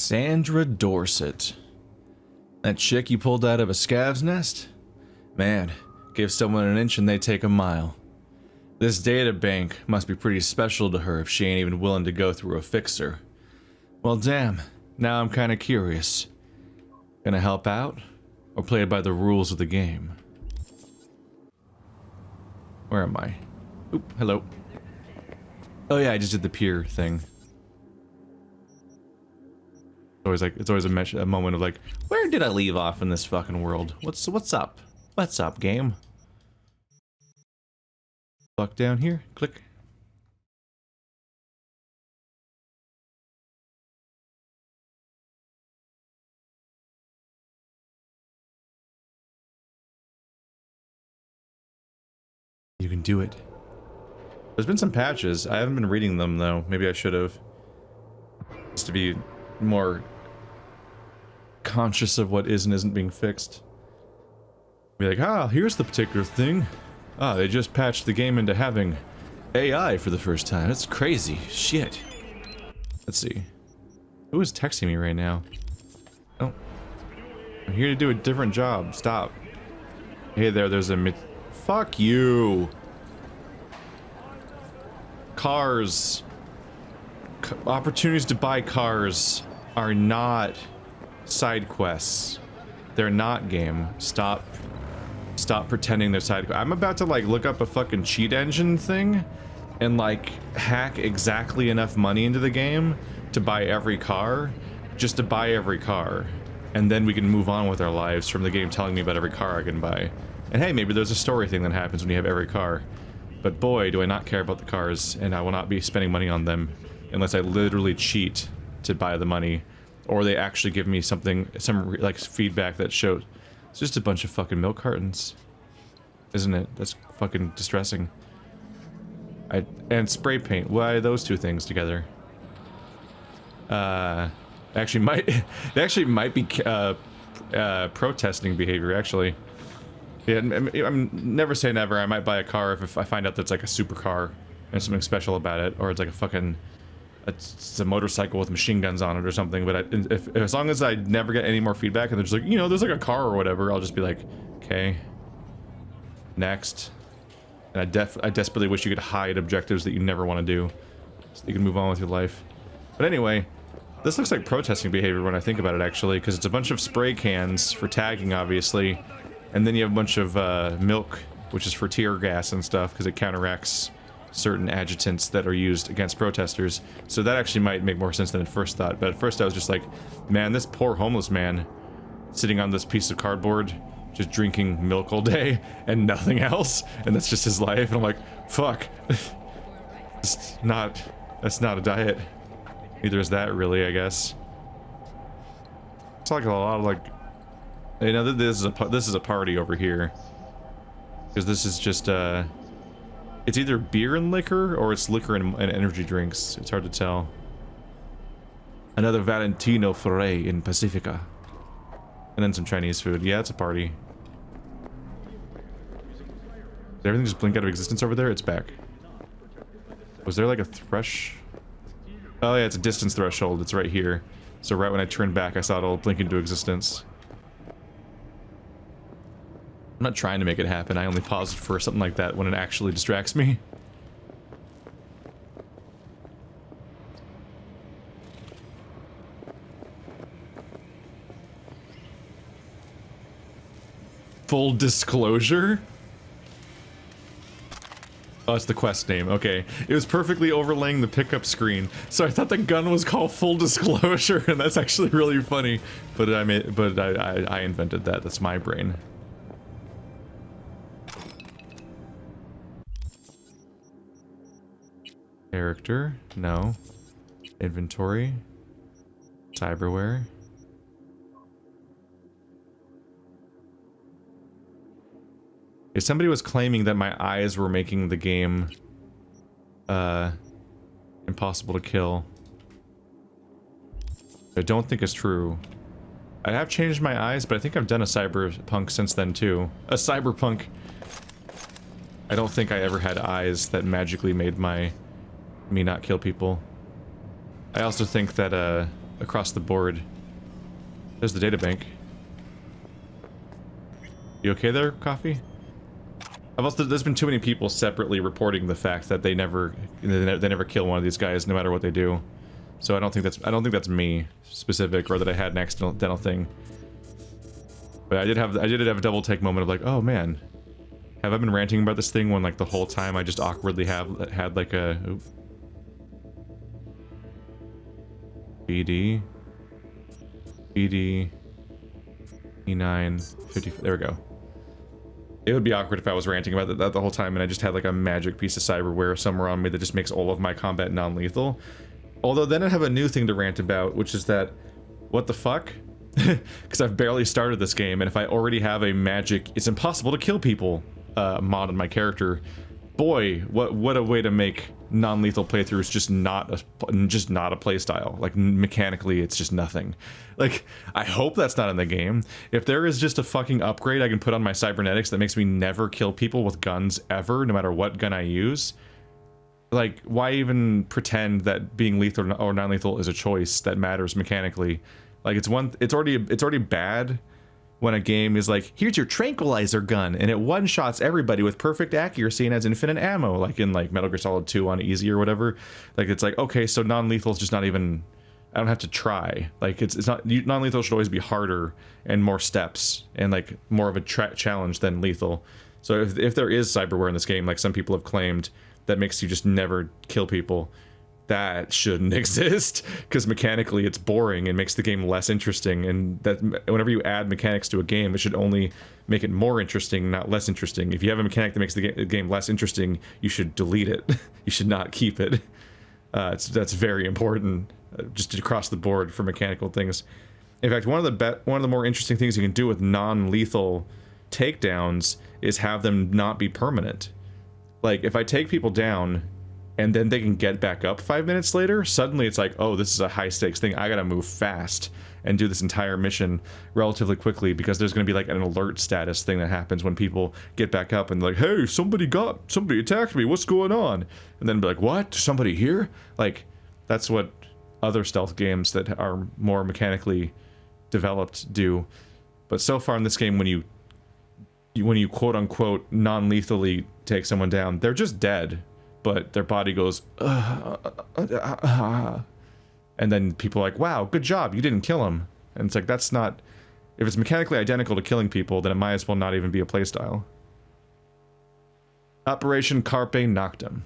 Sandra Dorset. That chick you pulled out of a scav's nest? Man, give someone an inch and they take a mile. This data bank must be pretty special to her if she ain't even willing to go through a fixer. Well damn, now I'm kinda curious. Gonna help out? Or play it by the rules of the game? Where am I? Oop, hello. Oh yeah, I just did the peer thing. It's always a moment of like, where did I leave off in this fucking world? What's up? What's up, game? Fuck down here. Click. You can do it. There's been some patches. I haven't been reading them though. Maybe I should have. Just to be more conscious of what is and isn't being fixed. Be like, ah, here's the particular thing. Ah, they just patched the game into having AI for the first time. That's crazy. Shit. Let's see. Who is texting me right now? Oh. I'm here to do a different job. Stop. Hey there, there's a fuck you. Cars. Opportunities to buy cars are not side quests. They're not game. Stop pretending they're side quests. I'm about to like look up a fucking cheat engine thing and like hack exactly enough money into the game to buy every car, just to buy every car. And then we can move on with our lives from the game telling me about every car I can buy. And hey, maybe there's a story thing that happens when you have every car. But boy, do I not care about the cars, and I will not be spending money on them unless I literally cheat to buy the money. Or they actually give me something, some like feedback that shows it's just a bunch of fucking milk cartons, isn't it? That's fucking distressing. And spray paint. Why those two things together? Actually might be protesting behavior. Actually, yeah. I'm never say never. I might buy a car if I find out that's like a supercar and there's something special about it, or it's like a fucking. It's a motorcycle with machine guns on it or something, but as long as I never get any more feedback and they're just like, you know, there's like a car or whatever, I'll just be like, okay, next. And I desperately wish you could hide objectives that you never want to do, so that you can move on with your life. But anyway, this looks like protesting behavior when I think about it, actually, because it's a bunch of spray cans for tagging, obviously, and then you have a bunch of milk, which is for tear gas and stuff, because it counteracts certain adjutants that are used against protesters. So that actually might make more sense than at first thought. But at first I was just like, man, this poor homeless man sitting on this piece of cardboard just drinking milk all day and nothing else, and that's just his life. And I'm like, fuck. that's not a diet. Neither is that, really, I guess. It's like a lot of like, you know, this is a party over here, because this is just it's either beer and liquor, or it's liquor and energy drinks. It's hard to tell. Another Valentino Foray in Pacifica. And then some Chinese food. Yeah, it's a party. Did everything just blink out of existence over there? It's back. Was there like a Oh yeah, it's a distance threshold. It's right here. So right when I turned back, I saw it all blink into existence. I'm not trying to make it happen, I only paused for something like that when it actually distracts me. Full disclosure? Oh, it's the quest name, okay. It was perfectly overlaying the pickup screen, so I thought the gun was called Full Disclosure, and that's actually really funny. But I invented that, that's my brain. Character, no. Inventory. Cyberware. If somebody was claiming that my eyes were making the game impossible to kill. I don't think it's true. I have changed my eyes, but I think I've done a Cyberpunk since then too. A Cyberpunk. I don't think I ever had eyes that magically made me not kill people. I also think that across the board. There's the databank. You okay there, Coffee? I've also, there's been too many people separately reporting the fact that they never kill one of these guys, no matter what they do. So I don't think that's me specific, or that I had an accidental thing. But I did have a double take moment of like, oh man, have I been ranting about this thing when like the whole time I just awkwardly had like a BD E9 50. There we go. It would be awkward if I was ranting about that the whole time and I just had like a magic piece of cyberware somewhere on me that just makes all of my combat non-lethal. Although then I'd have a new thing to rant about, which is that, what the fuck? Because I've barely started this game, and if I already have a magic, it's impossible to kill people mod on my character. Boy, what a way to make non-lethal playthroughs just not a playstyle. Like mechanically, it's just nothing. Like I hope that's not in the game. If there is just a fucking upgrade I can put on my cybernetics that makes me never kill people with guns ever, no matter what gun I use, like why even pretend that being lethal or non-lethal is a choice that matters mechanically? Like it's already bad when a game is like, here's your tranquilizer gun, and it one-shots everybody with perfect accuracy and has infinite ammo, like in like Metal Gear Solid 2 on easy or whatever. Like it's like, okay, so non-lethal is just not even, I don't have to try. Like it's not, non-lethal should always be harder and more steps and like more of a challenge than lethal. So if there is cyberware in this game, like some people have claimed, that makes you just never kill people, that shouldn't exist, because mechanically it's boring and makes the game less interesting, and that whenever you add mechanics to a game, it should only make it more interesting, not less interesting. If you have a mechanic that makes the game less interesting, you should delete it. You should not keep it. That's very important, just across the board for mechanical things. In fact, one of the more interesting things you can do with non-lethal takedowns is have them not be permanent. Like if I take people down and then they can get back up 5 minutes later, suddenly it's like, oh, this is a high stakes thing. I gotta move fast and do this entire mission relatively quickly, because there's gonna be like an alert status thing that happens when people get back up and they're like, hey, somebody attacked me, what's going on? And then be like, what? Somebody here? Like, that's what other stealth games that are more mechanically developed do. But so far in this game, when you quote unquote non-lethally take someone down, they're just dead. But their body goes, and then people are like, wow, good job, you didn't kill him. And it's like, that's not, if it's mechanically identical to killing people, then it might as well not even be a playstyle. Operation Carpe Noctem,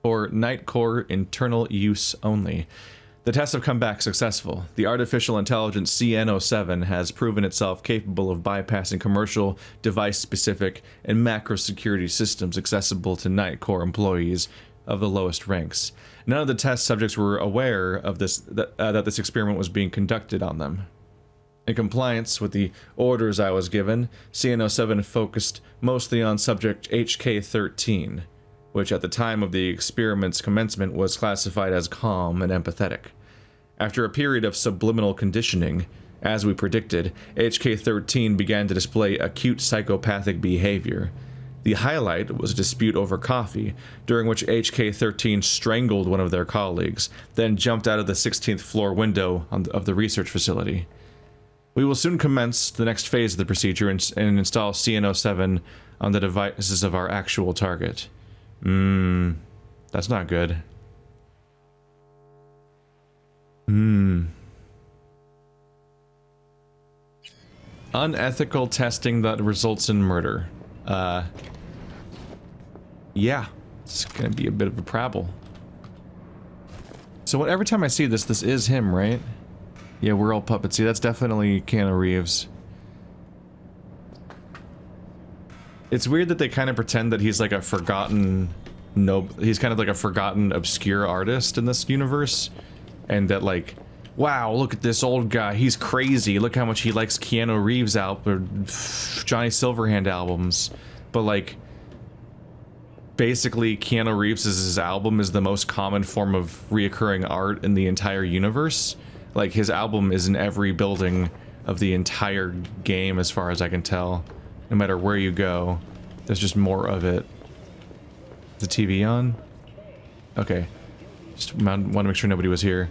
or Night Core internal use only. The tests have come back successful. The artificial intelligence CN07 has proven itself capable of bypassing commercial, device-specific, and macro-security systems accessible to Night Core employees of the lowest ranks. None of the test subjects were aware of that this experiment was being conducted on them. In compliance with the orders I was given, CN07 focused mostly on subject HK13, which at the time of the experiment's commencement was classified as calm and empathetic. After a period of subliminal conditioning, as we predicted, HK13 began to display acute psychopathic behavior. The highlight was a dispute over coffee, during which HK13 strangled one of their colleagues, then jumped out of the 16th floor window of the research facility. We will soon commence the next phase of the procedure and install CN07 on the devices of our actual target. That's not good. Unethical testing that results in murder. Yeah, it's gonna be a bit of a problem. So every time I see this is him, right? Yeah, we're all puppets. See, that's definitely Keanu Reeves. It's weird that they kind of pretend that he's like a forgotten, he's kind of like a forgotten, obscure artist in this universe. And that like, wow, look at this old guy, he's crazy, look how much he likes Keanu Reeves or Johnny Silverhand albums. But like, basically Keanu Reeves' album is the most common form of reoccurring art in the entire universe. Like, his album is in every building of the entire game as far as I can tell. No matter where you go, there's just more of it. Is the TV on? Okay. Just want to make sure nobody was here.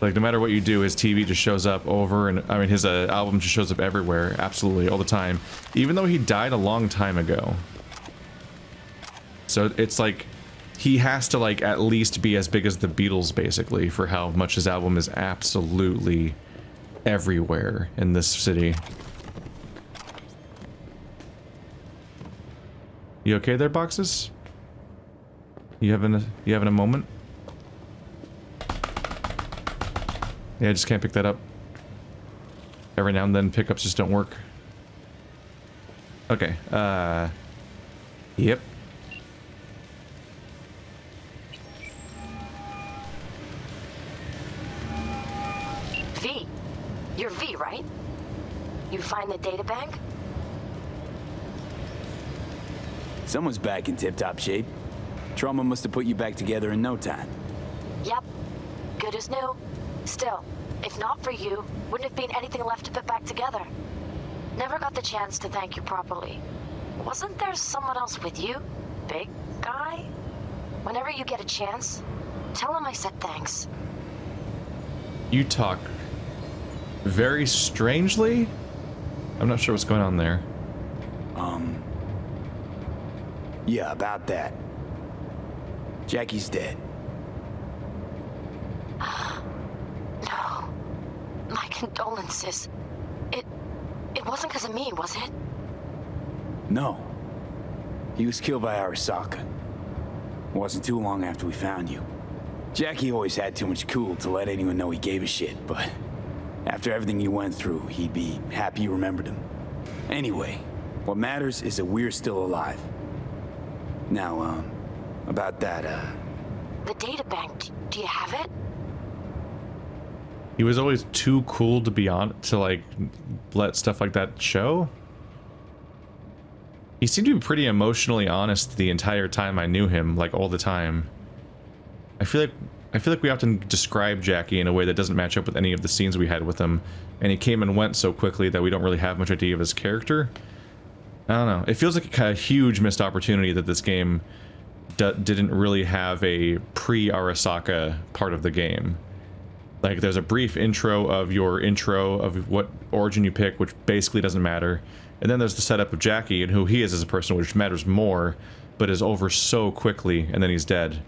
Like, no matter what you do, his TV just shows up over, and I mean, his album just shows up everywhere, absolutely, all the time. Even though he died a long time ago. So it's like, he has to, like, at least be as big as the Beatles, basically, for how much his album is absolutely everywhere in this city. You okay there, Boxes? You having a moment? Yeah, I just can't pick that up. Every now and then pickups just don't work. Okay, yep. V. You're V, right? You find the data bank? Someone's back in tip-top shape. Trauma must have put you back together in no time. Yep. Good as new. Still, if not for you, wouldn't have been anything left to put back together. Never got the chance to thank you properly. Wasn't there someone else with you? Big guy? Whenever you get a chance, tell him I said thanks. You talk very strangely? I'm not sure what's going on there. Yeah, about that. Jackie's dead. No. My condolences. It wasn't because of me, was it? No. He was killed by Arasaka. It wasn't too long after we found you. Jackie always had too much cool to let anyone know he gave a shit, but after everything you went through, he'd be happy you remembered him. Anyway, what matters is that we're still alive. Now, about that, The data bank, do you have it? He was always too cool to be on to like let stuff like that show. He seemed to be pretty emotionally honest the entire time I knew him, like all the time. I feel like we often describe Jackie in a way that doesn't match up with any of the scenes we had with him, and he came and went so quickly that we don't really have much idea of his character. I don't know. It feels like a huge missed opportunity that this game didn't really have a pre-Arasaka part of the game. Like, there's a brief intro of what origin you pick, which basically doesn't matter. And then there's the setup of Jackie and who he is as a person, which matters more, but is over so quickly, and then he's dead.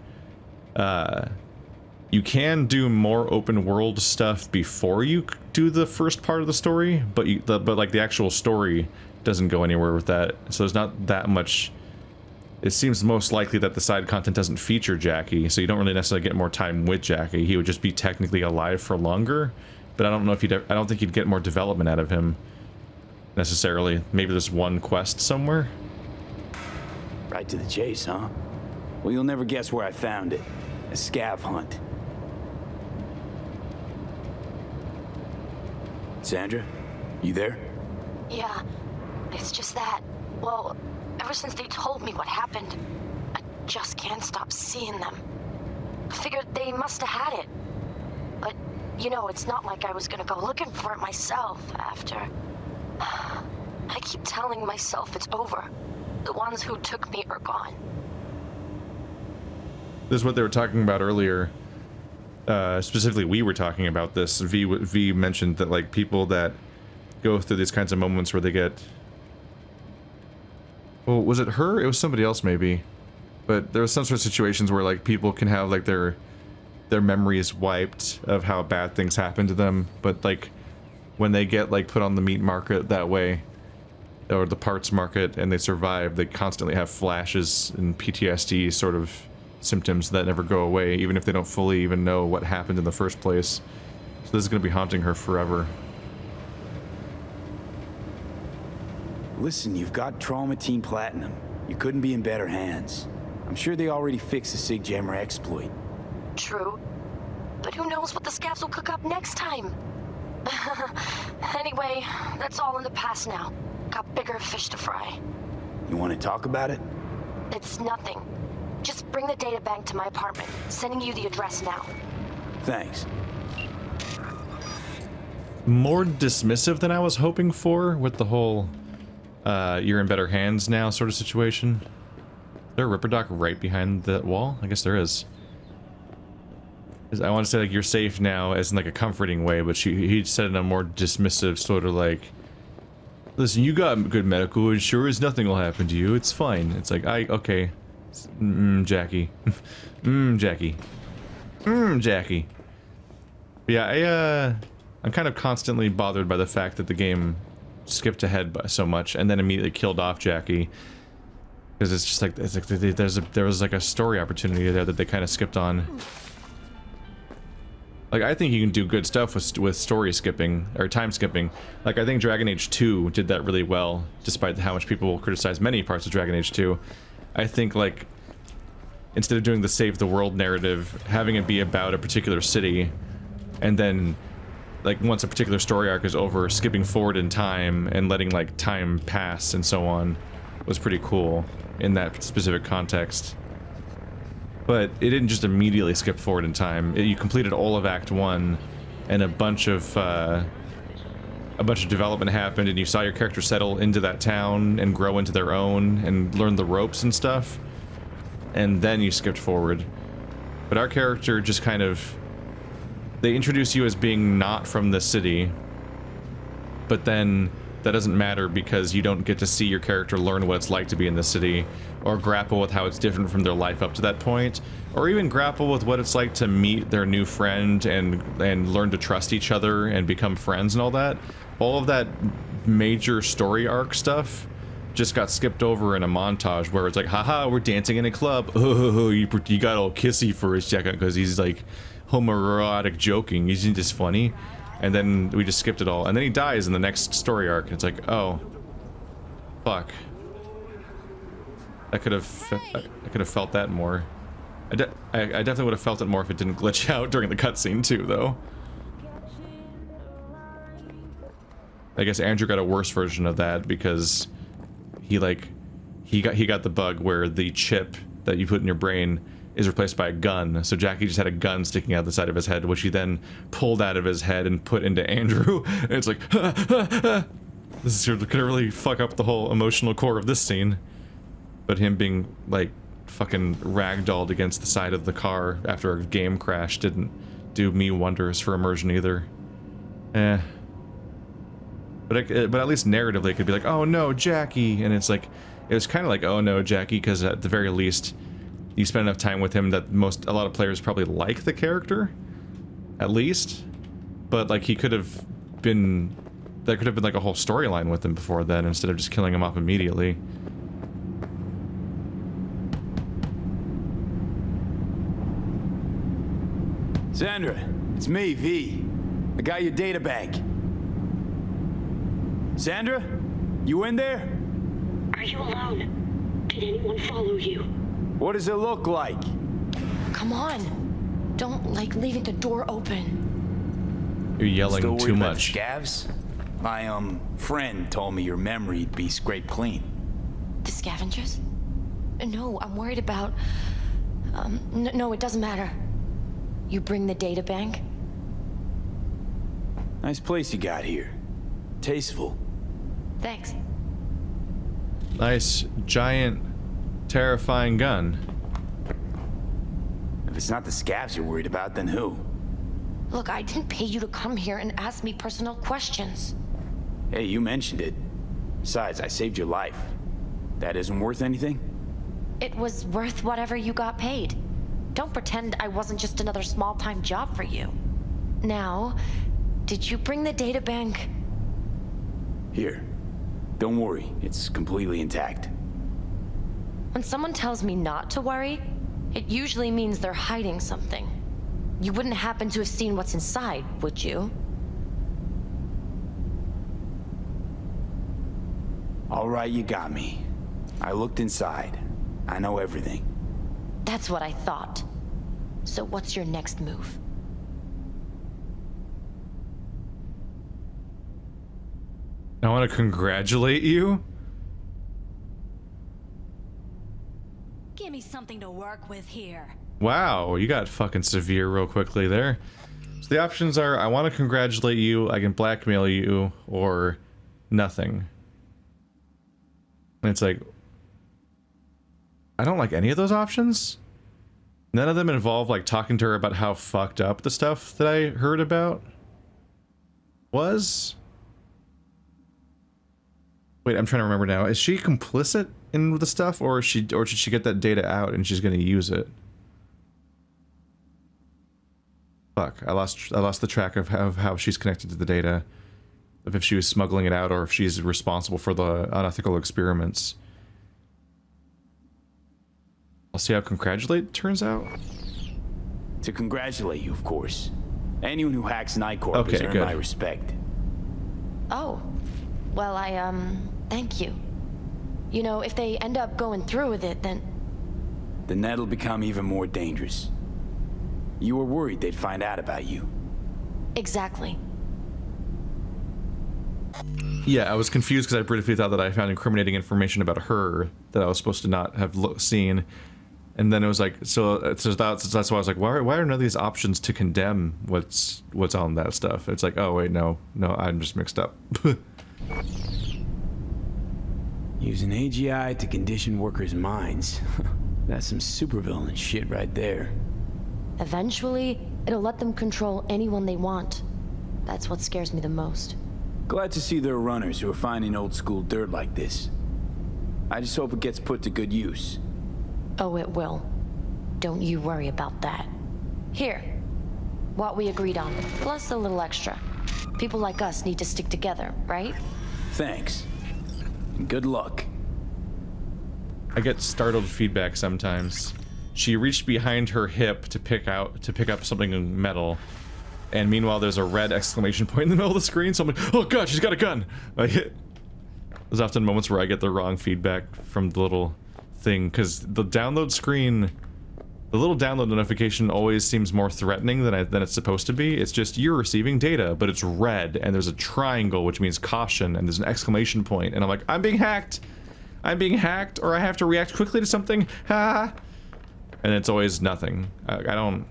You can do more open world stuff before you do the first part of the story, but like the actual story doesn't go anywhere with that. So there's not that much. It seems most likely that the side content doesn't feature Jackie, so you don't really necessarily get more time with Jackie. He would just be technically alive for longer, but I don't know if I don't think you'd get more development out of him necessarily. Maybe there's one quest somewhere. right to the chase, huh? Well, you'll never guess where I found it. A scav hunt. Sandra, you there? Yeah, it's just that. Well, ever since they told me what happened, I just can't stop seeing them. I figured they must have had it. But, you know, it's not like I was gonna go looking for it myself after. I keep telling myself it's over. The ones who took me are gone. This is what they were talking about earlier. Specifically, we were talking about this. V mentioned that, like, people that go through these kinds of moments where they get... Well, was it her? It was somebody else, maybe. But there was some sort of situations where, like, people can have, like, their memories wiped of how bad things happen to them. But, like, when they get, like, put on the meat market that way, or the parts market, and they survive, they constantly have flashes and PTSD sort of symptoms that never go away, even if they don't fully even know what happened in the first place. So this is going to be haunting her forever. Listen, you've got Trauma Team Platinum. You couldn't be in better hands. I'm sure they already fixed the Sig Jammer exploit. True. But who knows what the scavs will cook up next time? Anyway, that's all in the past now. Got bigger fish to fry. You want to talk about it? It's nothing. Just bring the data bank to my apartment. Sending you the address now. Thanks. More dismissive than I was hoping for with the whole you're in better hands now sort of situation. Is there a Ripper Doc right behind that wall? I guess there is. I want to say like you're safe now, as in like a comforting way, but he said it in a more dismissive sort of like, listen, you got good medical insurance, nothing will happen to you, it's fine. It's like, okay, Jackie, Jackie, Jackie. But yeah, I'm kind of constantly bothered by the fact that the game skipped ahead by so much and then immediately killed off Jackie, because it's just like there was like a story opportunity there that they kind of skipped on. Like, I think you can do good stuff with story skipping, or time skipping. Like, I think Dragon Age 2 did that really well, despite how much people will criticize many parts of Dragon Age 2. I think, like, instead of doing the save the world narrative, having it be about a particular city, and then, like, once a particular story arc is over, skipping forward in time and letting, like, time pass and so on was pretty cool in that specific context. But it didn't just immediately skip forward in time. You completed all of Act 1, and a bunch of development happened, and you saw your character settle into that town and grow into their own and learn the ropes and stuff. And then you skipped forward. But our character just kind of... They introduce you as being not from the city, but then that doesn't matter because you don't get to see your character learn what it's like to be in the city, or grapple with how it's different from their life up to that point, or even grapple with what it's like to meet their new friend and learn to trust each other and become friends and all that. All of that major story arc stuff just got skipped over in a montage where it's like, haha, we're dancing in a club. Oh, you got all kissy for a second because he's like homoerotic joking. Isn't this funny? And then we just skipped it all. And then he dies in the next story arc. It's like, oh, fuck. I could have felt that more. I definitely would have felt it more if it didn't glitch out during the cutscene too, though. I guess Andrew got a worse version of that because he got the bug where the chip that you put in your brain is replaced by a gun. So Jackie just had a gun sticking out the side of his head, which he then pulled out of his head and put into Andrew. And it's like, this is gonna really fuck up the whole emotional core of this scene. But him being like fucking ragdolled against the side of the car after a game crash didn't do me wonders for immersion either. But at least narratively it could be like, oh no, Jackie, and it's like, it was kind of like, oh no, Jackie, because at the very least you spend enough time with him that a lot of players probably like the character, at least. But like there could have been like a whole storyline with him before then instead of just killing him off immediately. Sandra, it's me, V. I got your data bank. Sandra? You in there? Are you alone? Did anyone follow you? What does it look like? Come on. Don't like leaving the door open. You're yelling Still too worried about much. the scavs? My, friend told me your memory'd be scraped clean. The scavengers? No, I'm worried about... no, it doesn't matter. You bring the data bank? Nice place you got here. Tasteful. Thanks. Nice, giant, terrifying gun. If it's not the scavs you're worried about, then who? Look, I didn't pay you to come here and ask me personal questions. Hey, you mentioned it. Besides, I saved your life. That isn't worth anything? It was worth whatever you got paid. Don't pretend I wasn't just another small-time job for you. Now, did you bring the data bank? Here. Don't worry, it's completely intact. When someone tells me not to worry, it usually means they're hiding something. You wouldn't happen to have seen what's inside, would you? All right, you got me. I looked inside. I know everything. That's what I thought. So what's your next move? I want to congratulate you. Give me something to work with here. Wow, you got fucking severe real quickly there. So the options are, I want to congratulate you, I can blackmail you, or nothing. And it's like, I don't like any of those options. None of them involve like talking to her about how fucked up the stuff that I heard about was. Wait, I'm trying to remember now. Is she complicit in the stuff, or should she get that data out and she's going to use it? Fuck, I lost the track of how she's connected to the data, of if she was smuggling it out or if she's responsible for the unethical experiments. I'll see how congratulate turns out. To congratulate you, of course. Anyone who hacks Night Corp has earned my respect. Oh, well, thank you. You know, if they end up going through with it, then that'll become even more dangerous. You were worried they'd find out about you. Exactly. Yeah, I was confused because I briefly thought that I found incriminating information about her that I was supposed to not have seen. And then it was like, so that's why I was like, why are none of these options to condemn what's on that stuff? It's like, oh wait, no, I'm just mixed up. Using AGI to condition workers' minds. That's some supervillain shit right there. Eventually, it'll let them control anyone they want. That's what scares me the most. Glad to see there are runners who are finding old school dirt like this. I just hope it gets put to good use. Oh, it will. Don't you worry about that. Here, what we agreed on, plus a little extra. People like us need to stick together, right? Thanks. And good luck. I get startled feedback sometimes. She reached behind her hip to pick up something in metal, and meanwhile there's a red exclamation point in the middle of the screen, so I'm like, oh god, she's got a gun! There's often moments where I get the wrong feedback from the little thing, because the download screen, the little download notification always seems more threatening than it's supposed to be. It's just, you're receiving data, but it's red, and there's a triangle, which means caution, and there's an exclamation point, and I'm like, I'm being hacked! I'm being hacked, or I have to react quickly to something, ha! And it's always nothing. I'm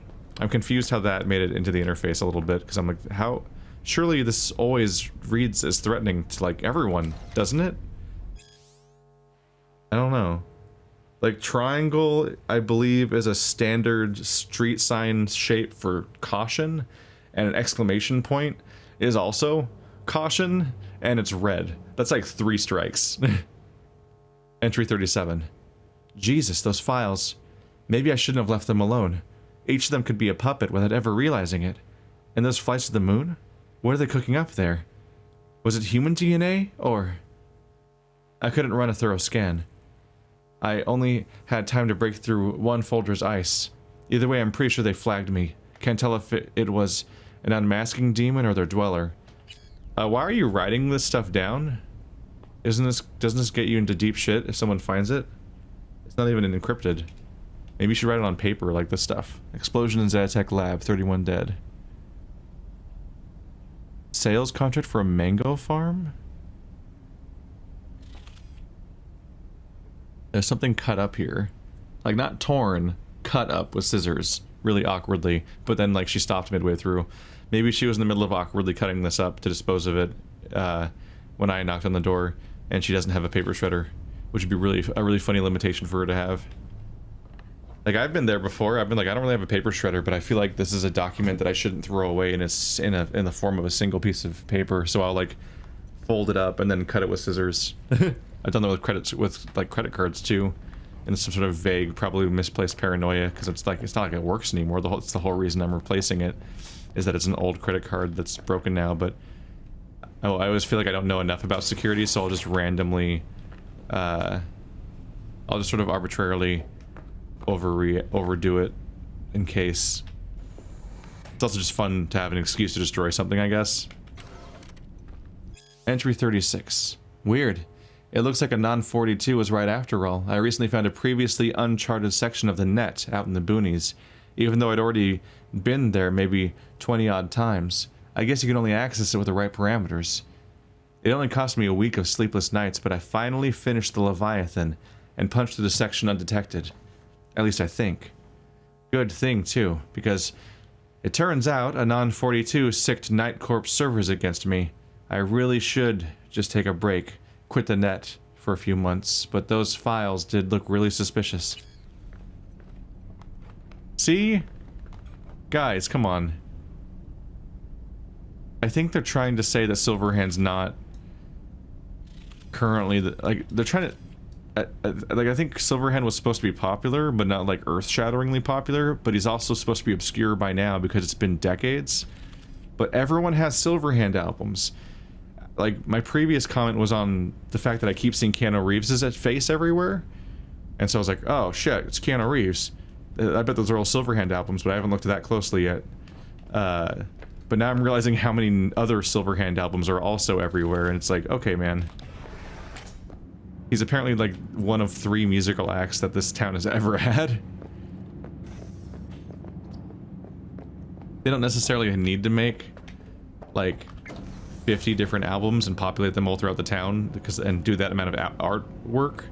confused how that made it into the interface a little bit, because I'm like, how? Surely this always reads as threatening to, like, everyone, doesn't it? I don't know. Like, triangle, I believe, is a standard street sign shape for caution, and an exclamation point is also caution, and it's red. That's like 3 strikes. Entry 37. Jesus, those files. Maybe I shouldn't have left them alone. Each of them could be a puppet without ever realizing it. And those flights to the moon? What are they cooking up there? Was it human DNA, or... I couldn't run a thorough scan. I only had time to break through one folder's ice. Either way, I'm pretty sure they flagged me. Can't tell if it was an unmasking demon or their dweller. Why are you writing this stuff down? Doesn't this get you into deep shit if someone finds it? It's not even encrypted. Maybe you should write it on paper, like this stuff. Explosion in Zatech lab, 31 dead. Sales contract for a mango farm? There's something cut up here. Like, not torn, cut up with scissors. Really awkwardly. But then, like, she stopped midway through. Maybe she was in the middle of awkwardly cutting this up to dispose of it when I knocked on the door, and she doesn't have a paper shredder. Which would be a really funny limitation for her to have. Like, I've been there before. I've been like, I don't really have a paper shredder, but I feel like this is a document that I shouldn't throw away, and it's in the form of a single piece of paper. So I'll like fold it up and then cut it with scissors. I've done that with credit cards too, and some sort of vague, probably misplaced paranoia, because it's not like it works anymore. It's the whole reason I'm replacing it, is that it's an old credit card that's broken now. But I always feel like I don't know enough about security, so I'll just randomly, I'll just sort of arbitrarily overdo it in case. It's also just fun to have an excuse to destroy something, I guess. Entry 36. Weird. It looks like a non-42 was right after all. I recently found a previously uncharted section of the net out in the boonies, even though I'd already been there maybe 20-odd times. I guess you can only access it with the right parameters. It only cost me a week of sleepless nights, but I finally finished the Leviathan and punched through the section undetected. At least I think. Good thing, too, because it turns out a non-42 sicked Night Corp servers against me. I really should just take a break, quit the net for a few months, but those files did look really suspicious. See? Guys, come on. I think they're trying to say that Silverhand's not currently like they're trying to like I think Silverhand was supposed to be popular, but not like earth-shatteringly popular, but he's also supposed to be obscure by now because it's been decades. But everyone has Silverhand albums. Like, my previous comment was on the fact that I keep seeing Keanu Reeves' face everywhere. And so I was like, oh shit, it's Keanu Reeves. I bet those are all Silverhand albums, but I haven't looked at that closely yet. But now I'm realizing how many other Silverhand albums are also everywhere, and it's like, okay, man. He's apparently like one of 3 musical acts that this town has ever had. They don't necessarily need to make like 50 different albums and populate them all throughout the town and do that amount of artwork.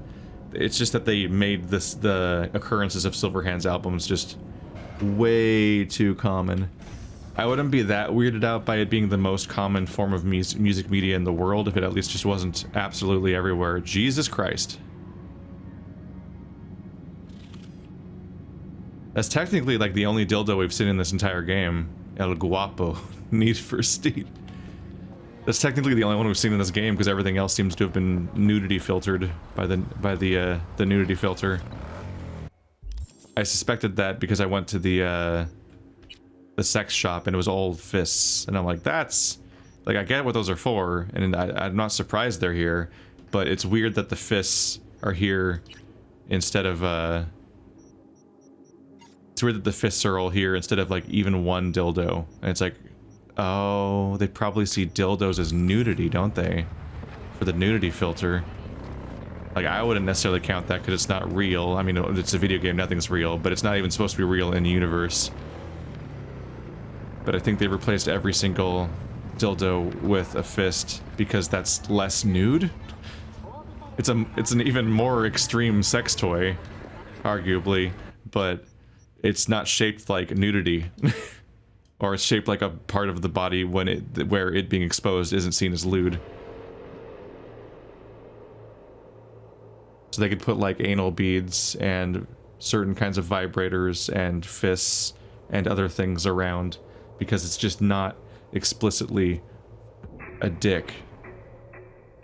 It's just that they made the occurrences of Silverhand's albums just way too common. I wouldn't be that weirded out by it being the most common form of music media in the world if it at least just wasn't absolutely everywhere. Jesus Christ. That's technically like the only dildo we've seen in this entire game. El Guapo. Need for Speed. That's technically the only one we've seen in this game because everything else seems to have been nudity filtered by the nudity filter. I suspected that because I went to the sex shop and it was all fists, and I'm like, that's like, I get what those are for, and I'm not surprised they're here, but it's weird that the fists are here instead of it's weird that the fists are all here instead of like even one dildo, and it's like, oh, they probably see dildos as nudity, don't they? For the nudity filter. Like, I wouldn't necessarily count that because it's not real. I mean, it's a video game, nothing's real, but it's not even supposed to be real in the universe. But I think they replaced every single dildo with a fist because that's less nude. It's an even more extreme sex toy, arguably, but it's not shaped like nudity. Or it's shaped like a part of the body where it being exposed isn't seen as lewd. So they could put like anal beads and certain kinds of vibrators and fists and other things around because it's just not explicitly a dick.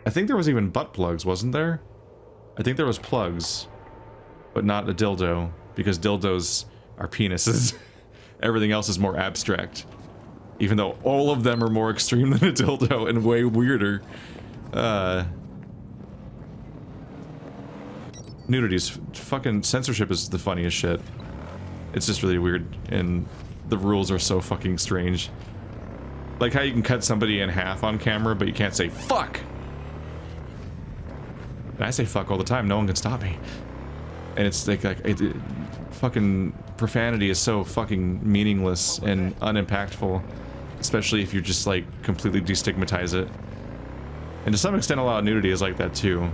I think there was even butt plugs, wasn't there? I think there was plugs, but not a dildo because dildos are penises. Everything else is more abstract. Even though all of them are more extreme than a dildo and way weirder. Nudity's fucking censorship is the funniest shit. It's just really weird, and the rules are so fucking strange. Like how you can cut somebody in half on camera, but you can't say fuck! And I say fuck all the time, no one can stop me. And it's like fucking profanity is so fucking meaningless and unimpactful, especially if you just like completely destigmatize it. And to some extent a lot of nudity is like that too.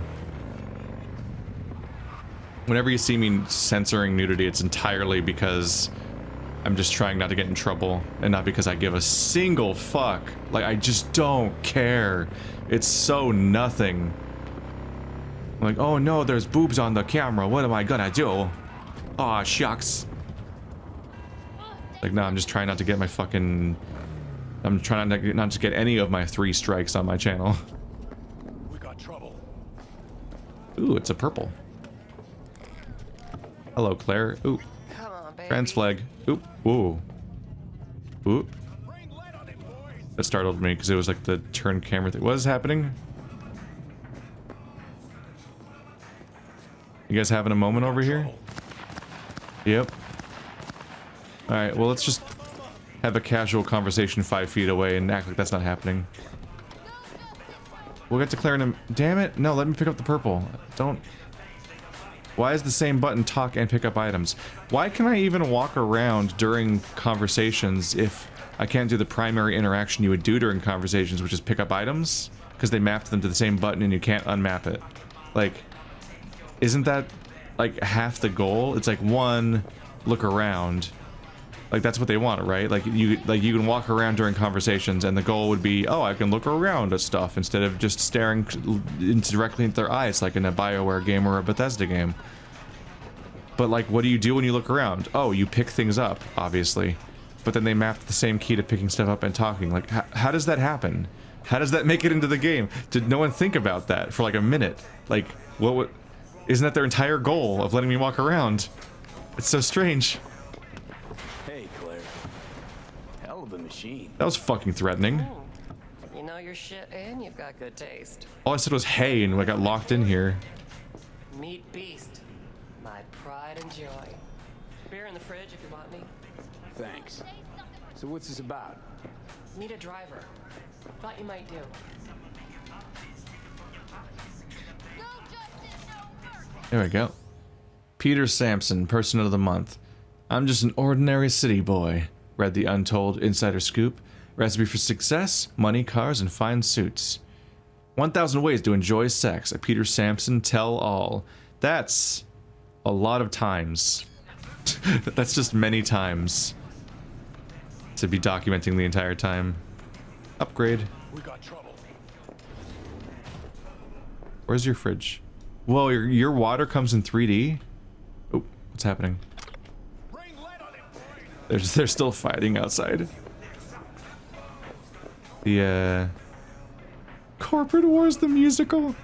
Whenever you see me censoring nudity, it's entirely because I'm just trying not to get in trouble and not because I give a single fuck. Like, I just don't care. It's so nothing. I'm like, oh no, there's boobs on the camera, what am I gonna do? Aw, shucks. Like, no, I'm just trying not to get my fucking... I'm trying not to get any of my 3 strikes on my channel. We got trouble. Ooh, it's a purple. Hello, Claire. Ooh. Come on, baby. Trans flag. Ooh. Ooh. Ooh. That startled me because it was like the turn camera thing. What is happening? You guys having a moment over here? Yep. Alright, well, let's just have a casual conversation 5 feet away and act like that's not happening. We'll get to Claire in a... Damn it! No, let me pick up the purple. Don't... Why is the same button talk and pick up items? Why can I even walk around during conversations if I can't do the primary interaction you would do during conversations, which is pick up items? Because they mapped them to the same button and you can't unmap it. Like, isn't that like half the goal? It's like, one, look around. Like, that's what they want, right? Like you can walk around during conversations and the goal would be, oh, I can look around at stuff instead of just staring directly into their eyes like in a BioWare game or a Bethesda game. But like, what do you do when you look around? Oh, you pick things up, obviously. But then they mapped the same key to picking stuff up and talking. Like, how does that happen? How does that make it into the game? Did no one think about that for like a minute? Like, what isn't that their entire goal of letting me walk around? It's so strange. Hey, Claire. Hell of a machine. That was fucking threatening. You know your shit and you've got good taste. All I said was hey, and I got locked in here. Meat beast. My pride and joy. Beer in the fridge if you want me. Thanks. So what's this about? Need a driver. Thought you might do. There we go. Peter Sampson, Person of the Month. I'm just an ordinary city boy. Read the Untold Insider Scoop. Recipe for success, money, cars, and fine suits. 1,000 ways to enjoy sex. A Peter Sampson tell-all. That's a lot of times. That's just many times to be documenting the entire time. Upgrade. We got trouble. Where's your fridge? Whoa, your water comes in 3D? Oh, what's happening? Bring lead on it, boys. They're still fighting outside. The Corporate Wars the musical.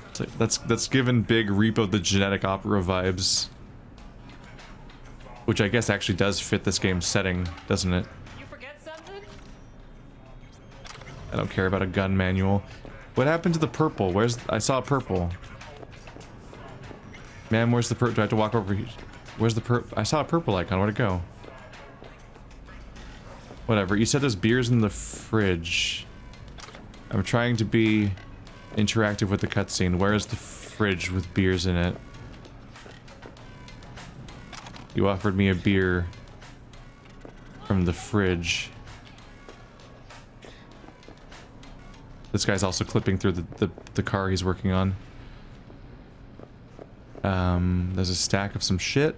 It's like, that's given big Repo the Genetic Opera vibes, which I guess actually does fit this game's setting, doesn't it? You forget something? I don't care about a gun manual. What happened to the purple? I saw a purple. Man, where's the purple? Do I have to walk over here? Where's the purple? I saw a purple icon. Where'd it go? Whatever. You said there's beers in the fridge. I'm trying to be interactive with the cutscene. Where is the fridge with beers in it? You offered me a beer from the fridge. This guy's also clipping through the car he's working on. There's a stack of some shit.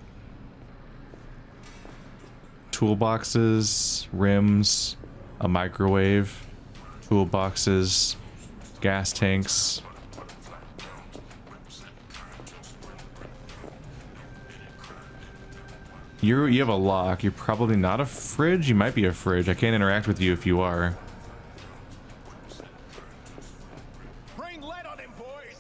Toolboxes, rims, a microwave, toolboxes, gas tanks. You have a lock. You're probably not a fridge. You might be a fridge. I can't interact with you if you are. Bring lead on him, boys.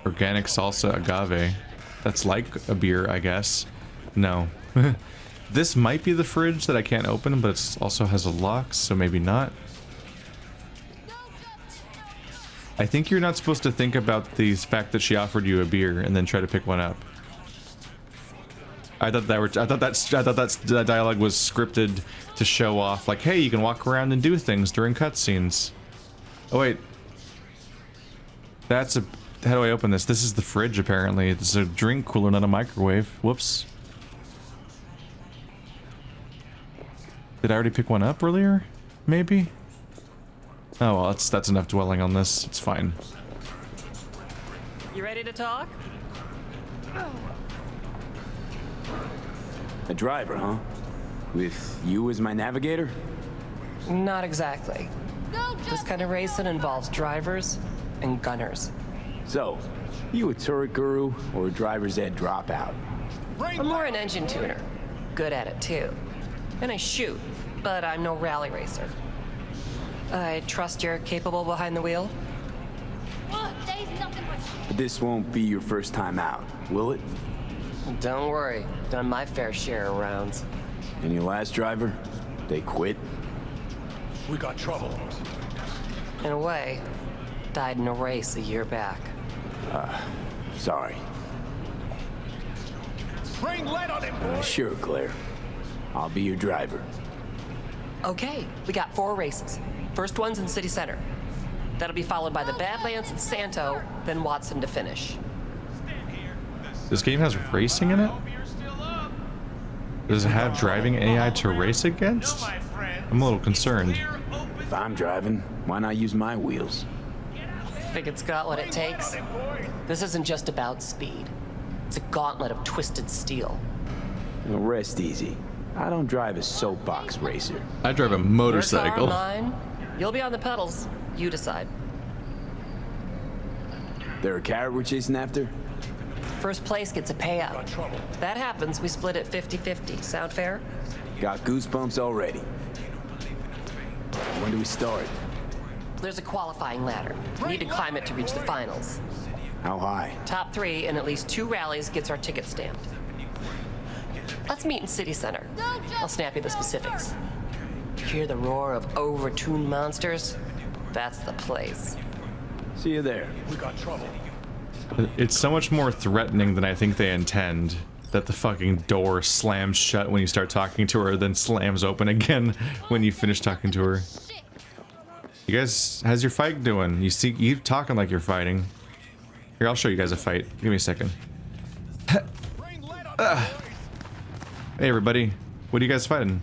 Organic salsa agave. That's like a beer, I guess. No. This might be the fridge that I can't open, but it also has a lock, so maybe not. I think you're not supposed to think about the fact that she offered you a beer and then try to pick one up. I thought that dialogue was scripted to show off, like, hey, you can walk around and do things during cutscenes. Oh wait, that's a. How do I open this? This is the fridge, apparently. It's a drink cooler, not a microwave. Whoops. Did I already pick one up earlier? Maybe? Oh well, that's enough dwelling on this. It's fine. You ready to talk? A driver, huh? With you as my navigator? Not exactly. This kind of racing involves drivers and gunners. So, you a turret guru or a driver's ed dropout? I'm more an engine tuner. Good at it too. And I shoot, but I'm no rally racer. I trust you're capable behind the wheel? But this won't be your first time out, will it? Don't worry, done my fair share of rounds. And your last driver? They quit? We got trouble. In a way, died in a race a year back. Sorry. Bring lead on him, boys. Sure, Claire. I'll be your driver. Okay, we got 4 races. First one's in City Center. That'll be followed by the Badlands and Santo, then Watson to finish. This game has racing in it? Does it have driving AI to race against? I'm a little concerned. If I'm driving, why not use my wheels? Think it's got what it takes? This isn't just about speed. It's a gauntlet of twisted steel. Now rest easy. I don't drive a soapbox racer. I drive a Your motorcycle. car, mine. You'll be on the pedals. You decide. There a carrot we're chasing after? First place gets a payout. Got trouble. That happens, we split it 50-50. Sound fair? Got goosebumps already. When do we start? There's a qualifying ladder. We need to climb it to reach the finals. How high? Top 3 in at least 2 rallies gets our ticket stamped. Let's meet in City Center. I'll snap you the specifics. Hear the roar of overtuned monsters? That's the place. See you there. We got trouble. It's so much more threatening than I think they intend. That the fucking door slams shut when you start talking to her, then slams open again when you finish talking to her. You guys, how's your fight doing? You talking like you're fighting. Here, I'll show you guys a fight. Give me a second. Bring lead on them, boys. Hey everybody, what are you guys fighting?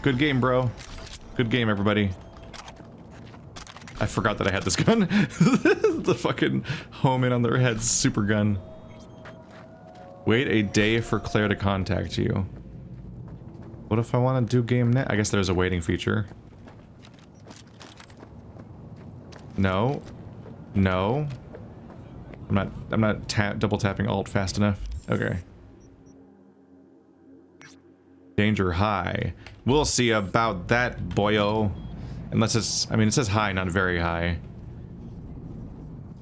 Good game, bro. Good game, everybody. I forgot that I had this gun. The fucking home in on their heads, super gun. Wait a day for Claire to contact you. What if I want to do game net? I guess there's a waiting feature. No. No. I'm not double tapping alt fast enough. Okay. Danger high. We'll see about that, boyo. Unless it's, I mean, it says high, not very high.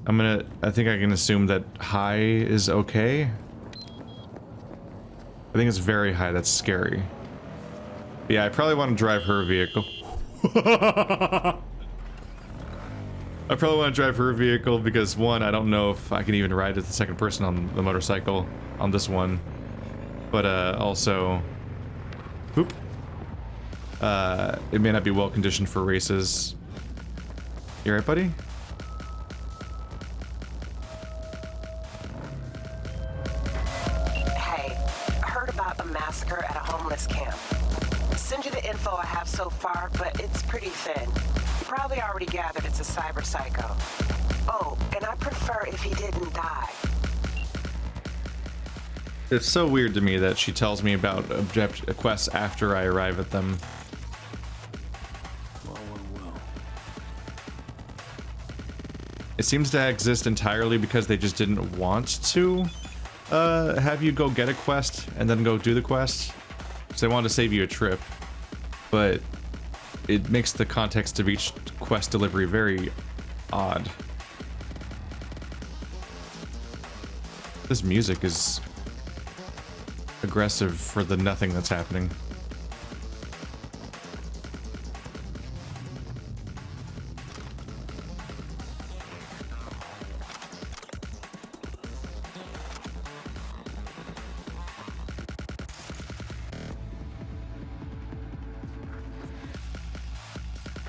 I think I can assume that high is okay. I think it's very high, that's scary. But yeah, I probably want to drive her vehicle. I probably want to drive her vehicle because, one, I don't know if I can even ride as the second person on the motorcycle on this one. But also, boop. It may not be well conditioned for races. You alright, buddy? Hey, heard about a massacre at a homeless camp. Send you the info I have so far, but it's pretty thin. You probably already gathered it's a cyber psycho. Oh, and I prefer if he didn't die. It's so weird to me that she tells me about quests after I arrive at them. It seems to exist entirely because they just didn't want to have you go get a quest and then go do the quest. So they wanted to save you a trip. But it makes the context of each quest delivery very odd. This music is aggressive for the nothing that's happening.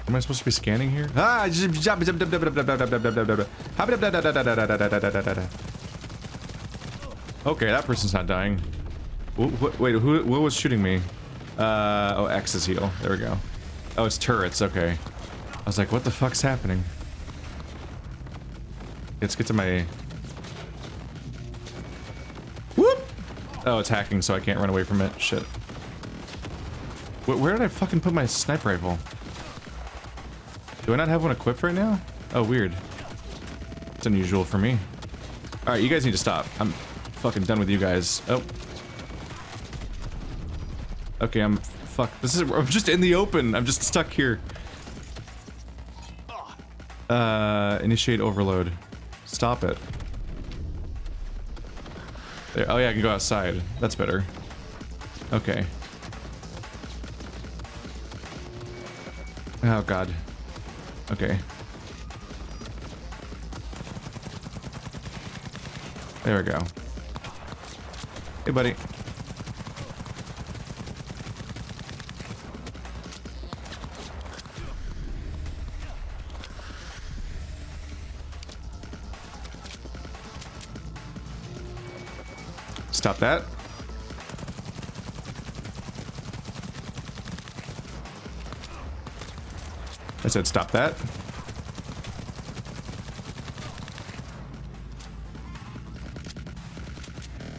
Am I supposed to be scanning here? Ah! Okay, that person's not dying. Wait, who was shooting me? Oh, X is heal. There we go. Oh, it's turrets. Okay. I was like, what the fuck's happening? Let's get to my... Whoop! Oh, it's hacking, so I can't run away from it. Shit. Where did I fucking put my sniper rifle? Do I not have one equipped right now? Oh, weird. It's unusual for me. Alright, you guys need to stop. I'm fucking done with you guys. Oh. Okay, I'm... Fuck. I'm just in the open. I'm just stuck here. Initiate overload. Stop it. There. Oh yeah, I can go outside. That's better. Okay. Oh god. Okay. There we go. Hey, buddy. Stop that. I said stop that.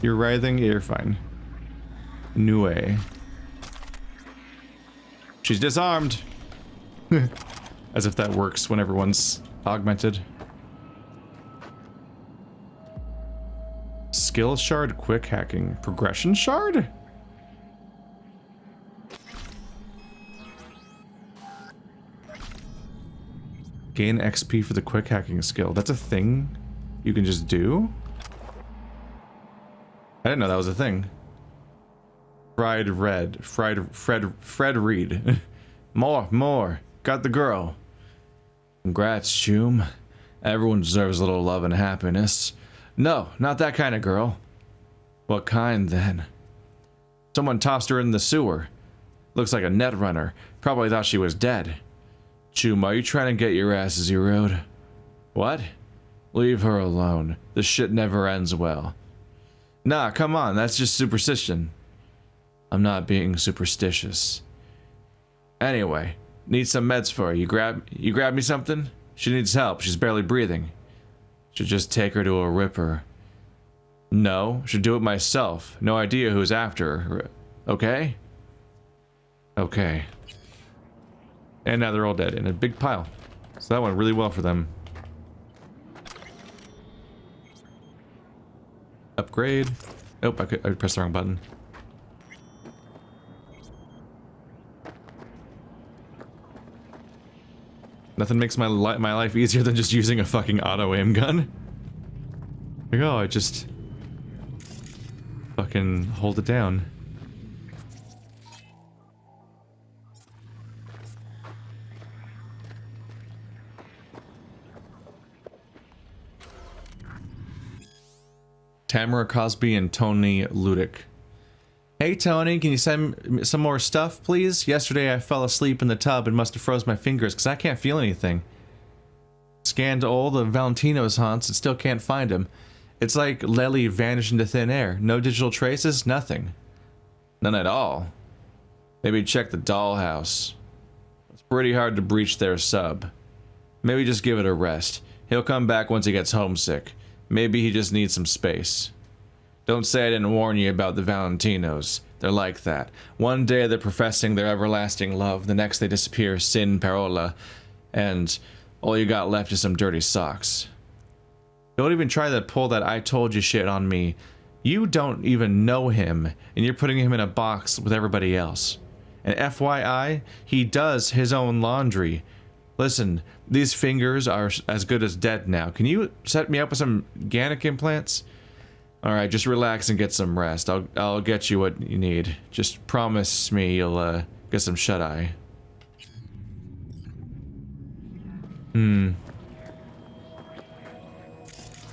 You're writhing, you're fine. Nue. She's disarmed. As if that works when everyone's augmented. Skill shard, quick hacking, progression shard? Gain XP for the quick hacking skill. That's a thing you can just do? I didn't know that was a thing. Fried Fred Reed. More. Got the girl. Congrats, Choom. Everyone deserves a little love and happiness. No, not that kind of girl. What kind, then? Someone tossed her in the sewer. Looks like a net runner. Probably thought she was dead. Choom, are you trying to get your ass zeroed? What? Leave her alone. This shit never ends well. Nah, come on, that's just superstition. I'm not being superstitious. Anyway, need some meds for her. You grab me something? She needs help. She's barely breathing. Should just take her to a ripper. No, should do it myself. No idea who's after her. Okay? Okay. And now they're all dead in a big pile. So that went really well for them. Upgrade. Nope, I pressed the wrong button. Nothing makes my life easier than just using a fucking auto-aim gun. Like, oh, I just fucking hold it down. Tamara Cosby and Tony Ludick. Hey Tony, can you send me some more stuff, please? Yesterday I fell asleep in the tub and must have froze my fingers because I can't feel anything. Scanned all the Valentino's haunts and still can't find him. It's like Lely vanished into thin air. No digital traces, nothing. None at all. Maybe check the dollhouse. It's pretty hard to breach their sub. Maybe just give it a rest. He'll come back once he gets homesick. Maybe he just needs some space. Don't say I didn't warn you about the Valentinos. They're like that. One day they're professing their everlasting love, the next they disappear sin parola, and all you got left is some dirty socks. Don't even try to pull that I told you shit on me. You don't even know him, and you're putting him in a box with everybody else. And FYI, he does his own laundry. Listen, these fingers are as good as dead now. Can you set me up with some organic implants? Alright, just relax and get some rest. I'll get you what you need. Just promise me you'll get some shut-eye.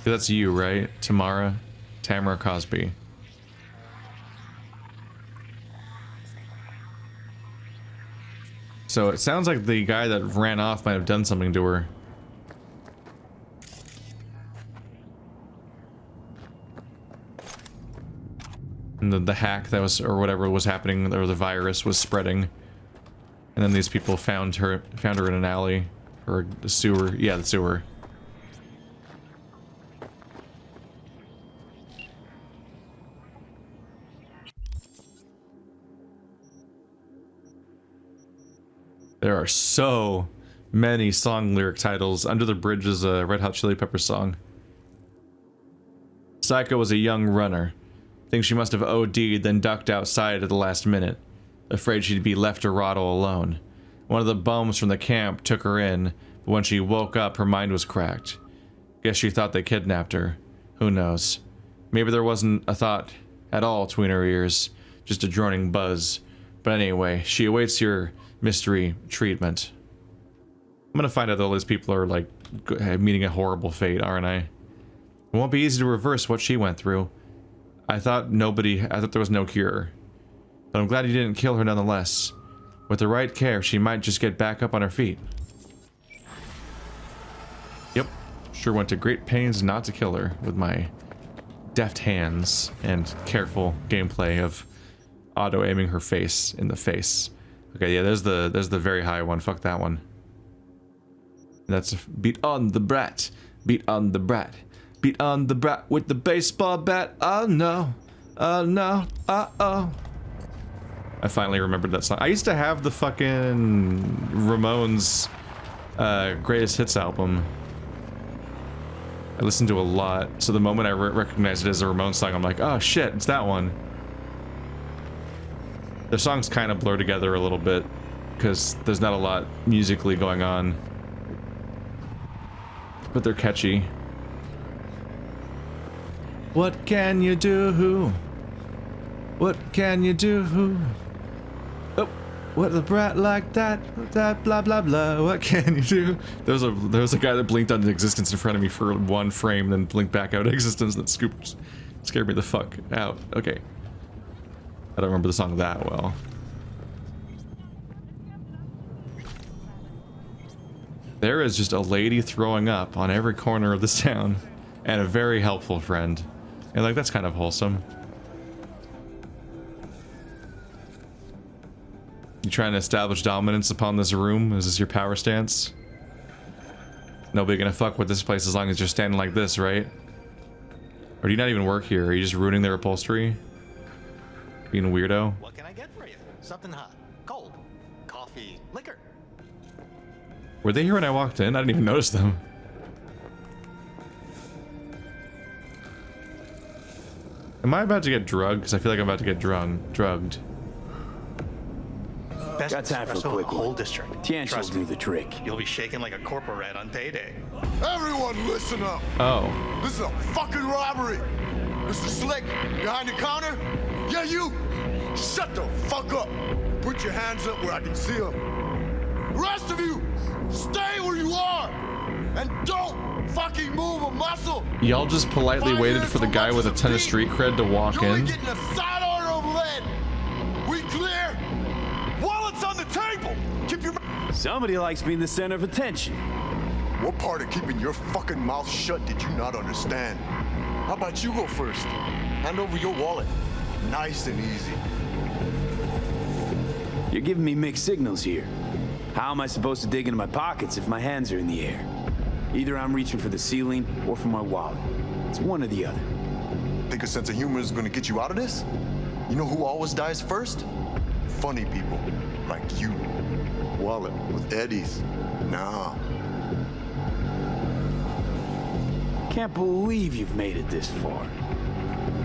That's you, right? Tamara Cosby. So it sounds like the guy that ran off might have done something to her. And the hack that was, or whatever was happening, or the virus was spreading. And then these people found her in an alley. Or the sewer. Yeah, the sewer. There are so many song lyric titles. Under the Bridge is a Red Hot Chili Peppers song. Psycho was a young runner. Thinks she must have OD'd, then ducked outside at the last minute. Afraid she'd be left to rot all alone. One of the bums from the camp took her in, but when she woke up, her mind was cracked. Guess she thought they kidnapped her. Who knows? Maybe there wasn't a thought at all between her ears, just a droning buzz. But anyway, she awaits your mystery treatment. I'm gonna find out that all these people are, like, meeting a horrible fate, aren't I? It won't be easy to reverse what she went through. I thought there was no cure. But I'm glad you didn't kill her nonetheless. With the right care, she might just get back up on her feet. Yep. Sure went to great pains not to kill her with my deft hands and careful gameplay of auto-aiming her face in the face. Okay, yeah, there's the very high one. Fuck that one. That's a beat on the brat. Beat on the brat. Beat on the brat with the baseball bat. Oh no. Oh no. Uh-oh. I finally remembered that song. I used to have the fucking Ramones Greatest Hits album. I listened to a lot, so the moment I recognized it as a Ramones song, I'm like, oh shit, it's that one. Their songs kind of blur together a little bit, because there's not a lot musically going on. But they're catchy. What can you do? What can you do? Oh, what a brat like that? That blah blah blah. What can you do? There was a guy that blinked out into existence in front of me for one frame, then blinked back out of existence. That scared me the fuck out. Okay, I don't remember the song that well. There is just a lady throwing up on every corner of this town, and a very helpful friend. And like, that's kind of wholesome. You trying to establish dominance upon this room? Is this your power stance? Nobody gonna fuck with this place as long as you're standing like this, right? Or do you not even work here? Are you just ruining their upholstery? Being a weirdo? What can I get for you? Something hot, cold, coffee, liquor. Were they here when I walked in? I didn't even notice them. Am I about to get drugged? Because I feel like I'm about to get drugged. Best Got time for a espresso in quick the whole one. district. Tianch will Trust do me, the trick. you'll be shaking like a Corpo rat on payday. Everyone listen up. Oh. This is a fucking robbery. Mr. Slick, behind the counter? Yeah, you. Shut the fuck up. Put your hands up where I can see them. The rest of you, stay where you are. And don't fucking move a muscle. Y'all just politely waited for the guy with a ton of street cred to walk You're in. getting a side order of lead. We clear? Wallets on the table. Keep your Somebody likes being the center of attention. What part of keeping your fucking mouth shut did you not understand? How about you go first? Hand over your wallet. Nice and easy. You're giving me mixed signals here. How am I supposed to dig into my pockets if my hands are in the air? Either I'm reaching for the ceiling or for my wallet. It's one or the other. Think a sense of humor is gonna get you out of this? You know who always dies first? Funny people, like you. Wallet with Eddie's. Nah. Can't believe you've made it this far.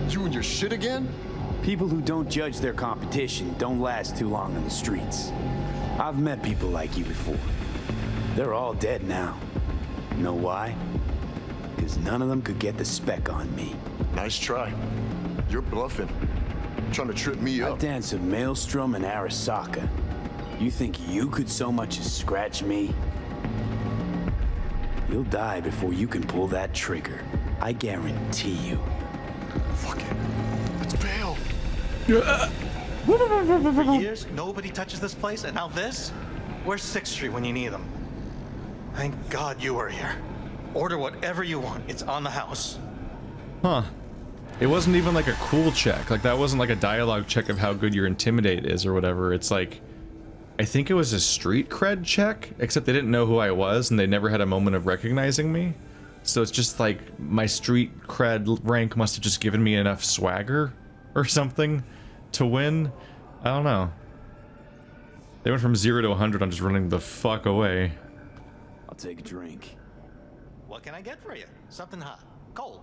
You and your shit again? People who don't judge their competition don't last too long on the streets. I've met people like you before. They're all dead now. Know why? Because none of them could get the spec on me. Nice try. You're bluffing. Trying to trip me I've up. danced a maelstrom in Arasaka. You think you could so much as scratch me? You'll die before you can pull that trigger. I guarantee you. Fuck it. Let's bail. For years, nobody touches this place, and now this? Where's 6th Street when you need them? Thank God you are here. Order whatever you want. It's on the house. Huh. It wasn't even like a cool check. Like, that wasn't like a dialogue check of how good your intimidate is or whatever. It's like, I think it was a street cred check, except they didn't know who I was and they never had a moment of recognizing me. So it's just like my street cred rank must have just given me enough swagger or something to win. I don't know. They went from 0 to 100 on just running the fuck away. I'll take a drink. What can I get for you? Something hot, cold,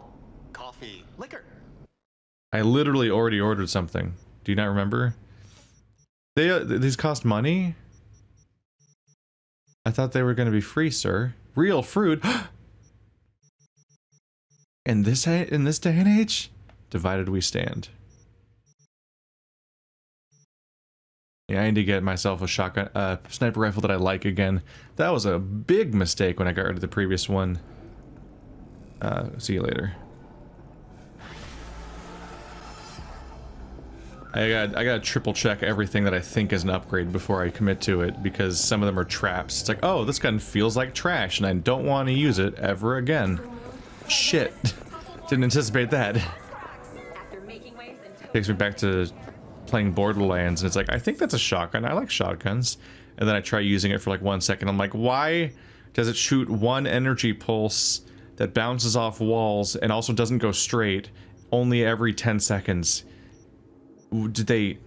coffee, liquor. I literally already ordered something. Do you not remember? These cost money? I thought they were going to be free, sir. Real fruit. In this day and age, divided we stand. Yeah, I need to get myself a shotgun, sniper rifle that I like again. That was a big mistake when I got rid of the previous one. See you later. I gotta triple check everything that I think is an upgrade before I commit to it, because some of them are traps. It's like, oh, this gun feels like trash, and I don't want to use it ever again. Shit. Didn't anticipate that. Takes me back to playing Borderlands, and it's like, I think that's a shotgun. I like shotguns. And then I try using it for like 1 second. I'm like, why does it shoot one energy pulse that bounces off walls and also doesn't go straight only every 10 seconds? Did they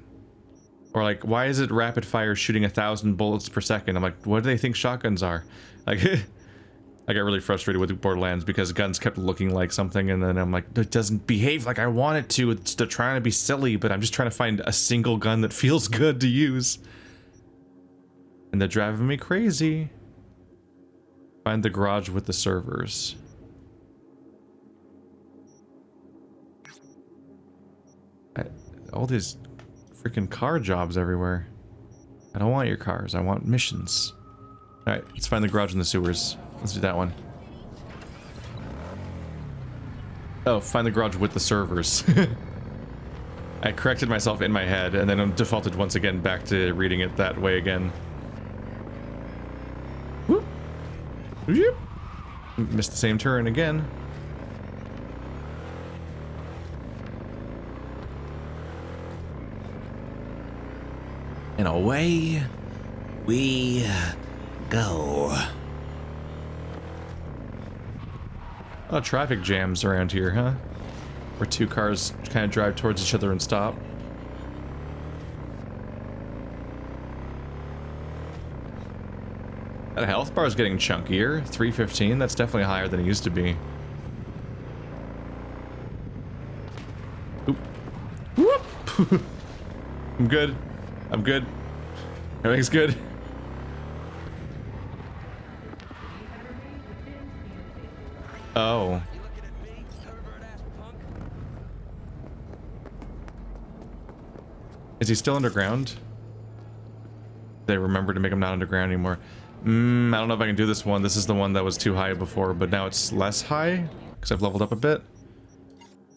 Or like, why is it rapid fire shooting 1,000 bullets per second? I'm like, what do they think shotguns are? Like, I got really frustrated with Borderlands because guns kept looking like something, and then I'm like, it doesn't behave like I want it to. They're trying to be silly, but I'm just trying to find a single gun that feels good to use. And they're driving me crazy. Find the garage with the servers. All these freaking car jobs everywhere. I don't want your cars, I want missions. Alright, let's find the garage in the sewers. Let's do that one. Oh, find the garage with the servers. I corrected myself in my head and then I defaulted once again back to reading it that way again. Whoop. Whoop. Missed the same turn again. And away we go. Oh, traffic jams around here, huh? Where two cars kind of drive towards each other and stop. That health bar is getting chunkier. 315, that's definitely higher than it used to be. Oop. Whoop! I'm good. I'm good. Everything's good. Oh. Is he still underground? They remember to make him not underground anymore. I don't know if I can do this one. This is the one that was too high before, but now it's less high because I've leveled up a bit.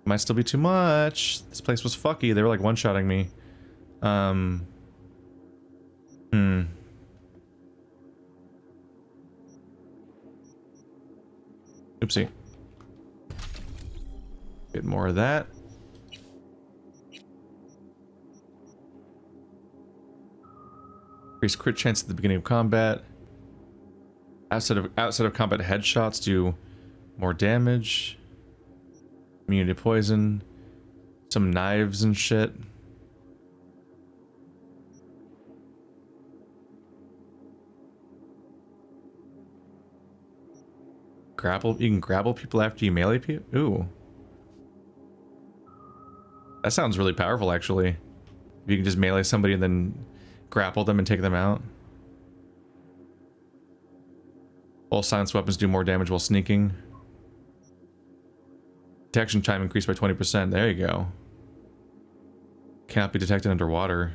Might still be too much. This place was fucky. They were like one-shotting me. Oopsie. Get more of that. Increase crit chance at the beginning of combat. Outside of combat, headshots do more damage. Immunity to poison. Some knives and shit. Grapple. You can grapple people after you melee people. Ooh. That sounds really powerful, actually. If you can just melee somebody and then grapple them and take them out. All silenced weapons do more damage while sneaking. Detection time increased by 20%. There you go. Cannot be detected underwater.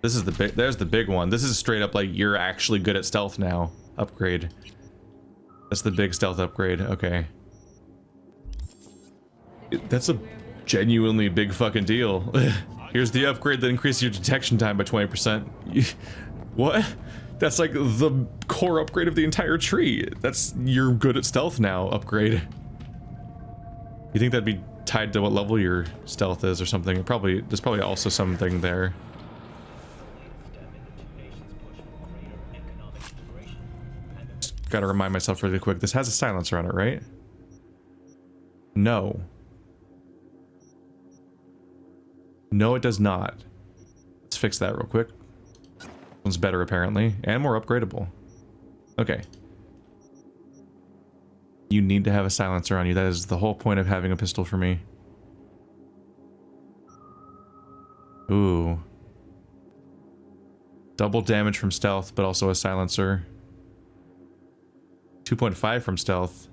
This is the big. There's the big one. This is straight up like you're actually good at stealth now. Upgrade. That's the big stealth upgrade. Okay. That's a genuinely big fucking deal. Here's the upgrade that increases your detection time by 20%. What? That's like the core upgrade of the entire tree. That's you're good at stealth now upgrade. You think that'd be tied to what level your stealth is or something? There's probably also something there. Just gotta remind myself really quick. This has a silencer on it, right? No. No, it does not. Let's fix that real quick. This one's better apparently, and more upgradable. Okay. You need to have a silencer on you. That is the whole point of having a pistol for me. Ooh. Double damage from stealth, but also a silencer. 2.5 from stealth.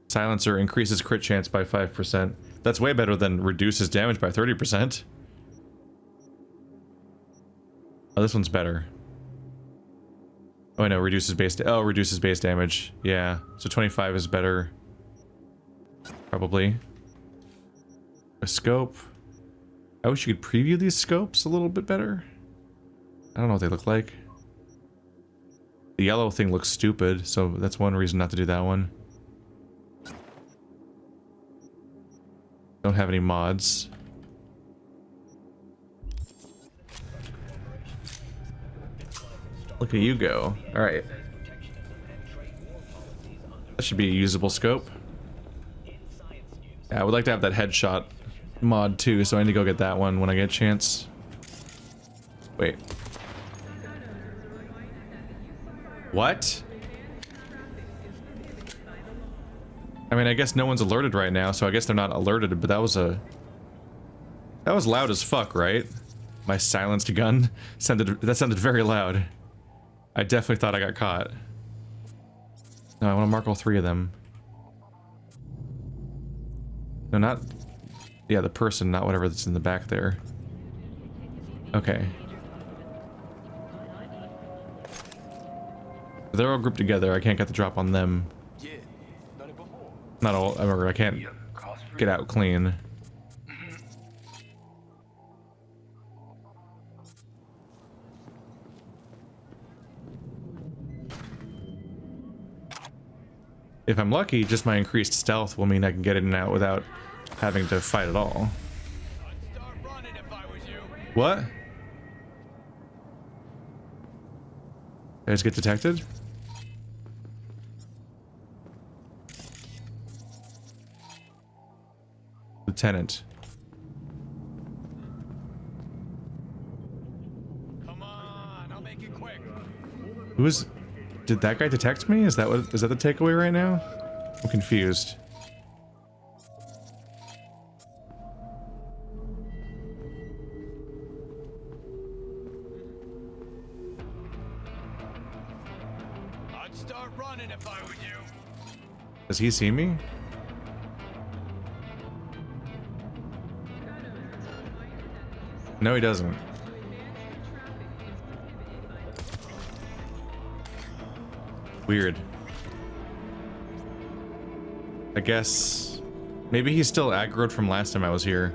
Silencer increases crit chance by 5%. That's way better than reduces damage by 30%. Oh, this one's better. Oh, I know, reduces base damage. Yeah, so 25 is better. Probably. A scope. I wish you could preview these scopes a little bit better. I don't know what they look like. The yellow thing looks stupid, so that's one reason not to do that one. Don't have any mods. Look at you go. Alright. That should be a usable scope. Yeah, I would like to have that headshot mod too, so I need to go get that one when I get a chance. Wait. What? I mean, I guess no one's alerted right now, so I guess they're not alerted, but that was loud as fuck, right? My silenced gun that sounded very loud. I definitely thought I got caught. No, I want to mark all 3 of them. No, not... Yeah, the person, not whatever that's in the back there. Okay. They're all grouped together. I can't get the drop on them. Not all... I can't get out clean. If I'm lucky, just my increased stealth will mean I can get in and out without having to fight at all. What? Did I just get detected? Lieutenant. Come on, I'll make it quick. Who is... Did that guy detect me? Is that the takeaway right now? I'm confused. I'd start running if I were you. Does he see me? No, he doesn't. Weird. I guess... Maybe he's still aggroed from last time I was here.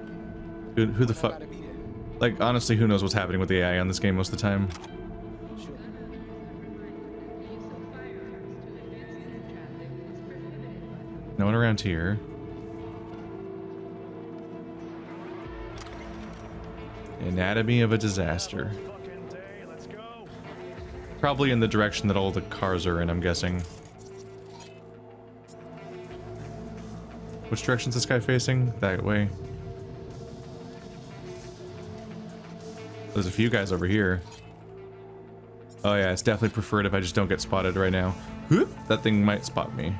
Who the fuck... Like, honestly, who knows what's happening with the AI on this game most of the time. No one around here. Anatomy of a disaster. Probably in the direction that all the cars are in, I'm guessing. Which direction's this guy facing? That way. There's a few guys over here. Oh yeah, it's definitely preferred if I just don't get spotted right now. Whoop! That thing might spot me.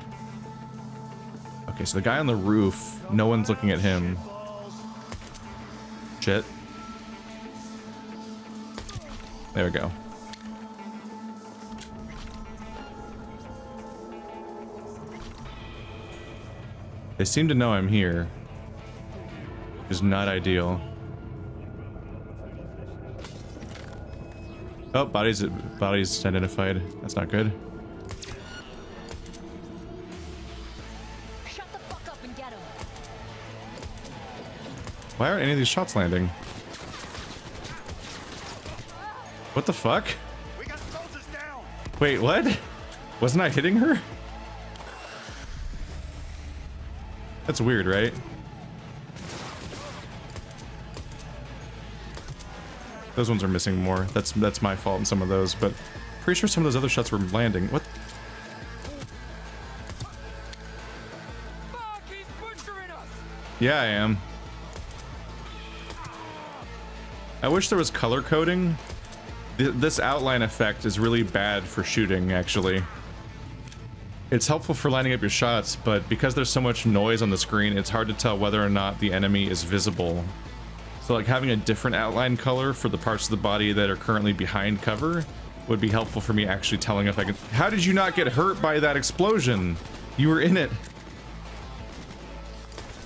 Okay, so the guy on the roof, no one's looking at him. Shit. There we go. They seem to know I'm here, which is not ideal. Oh, body's identified. That's not good. Shut the fuck up and get him. Why aren't any of these shots landing? What the fuck? We got soldiers down. Wait, what? Wasn't I hitting her? That's weird, right? Those ones are missing more. That's my fault in some of those, but pretty sure some of those other shots were landing. What? Fuck, he's butchering us. Yeah, I am. I wish there was color coding. This outline effect is really bad for shooting, actually. It's helpful for lining up your shots, but because there's so much noise on the screen, it's hard to tell whether or not the enemy is visible. So like having a different outline color for the parts of the body that are currently behind cover would be helpful for me actually telling if I can... How did you not get hurt by that explosion? You were in it.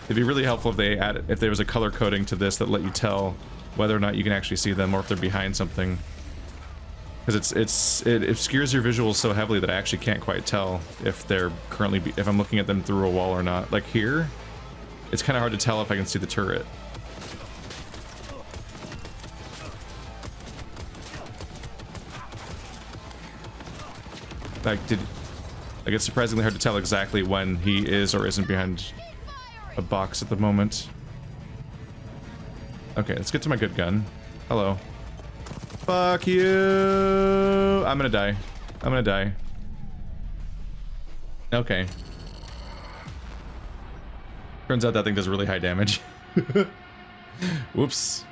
It'd be really helpful if they added, if there was a color coding to this that let you tell whether or not you can actually see them or if they're behind something. Because it obscures your visuals so heavily that I actually can't quite tell if they're currently if I'm looking at them through a wall or not. Like here, it's kind of hard to tell if I can see the turret. Like it's surprisingly hard to tell exactly when he is or isn't behind a box at the moment. Okay, let's get to my good gun. Hello. Fuck you! I'm gonna die. I'm gonna die. Okay. Turns out that thing does really high damage. Whoops.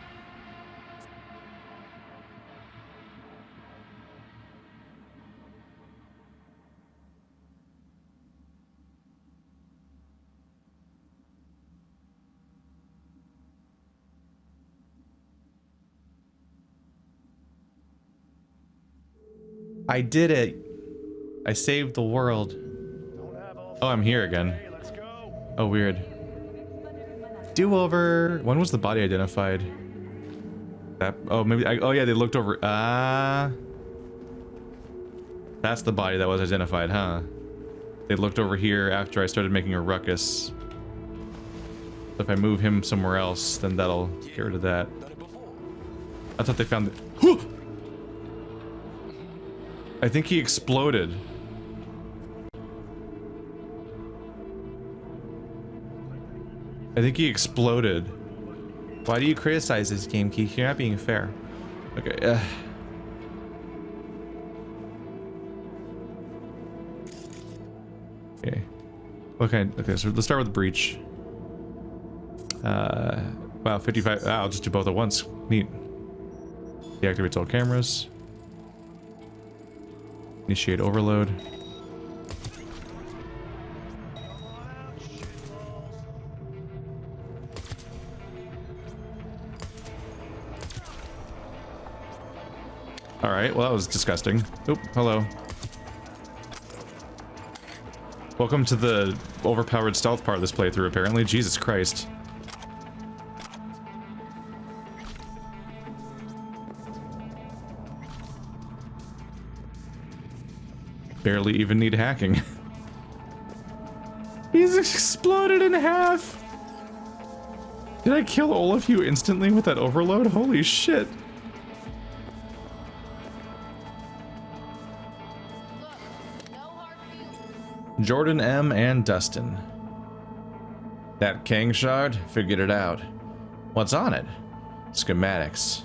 I did it. I saved the world. Oh, I'm here again. Oh, weird. Do-over. When was the body identified? That, oh, maybe. Oh, yeah, they looked over. That's the body that was identified, huh? They looked over here after I started making a ruckus. If I move him somewhere else, then that'll get rid of that. I thought they found it. I think he exploded. I think he exploded. Why do you criticize this game, Keith? You're not being fair. Okay. Okay. Okay. Okay. So let's start with the breach. Wow, 55. I'll just do both at once. Neat. Deactivates all cameras. Initiate overload. Alright, well that was disgusting. Oop, hello. Welcome to the overpowered stealth part of this playthrough, apparently. Jesus Christ. Barely even need hacking. He's exploded in half! Did I kill all of you instantly with that overload? Holy shit. Jordan M. and Dustin. That King shard? Figured it out. What's on it? Schematics.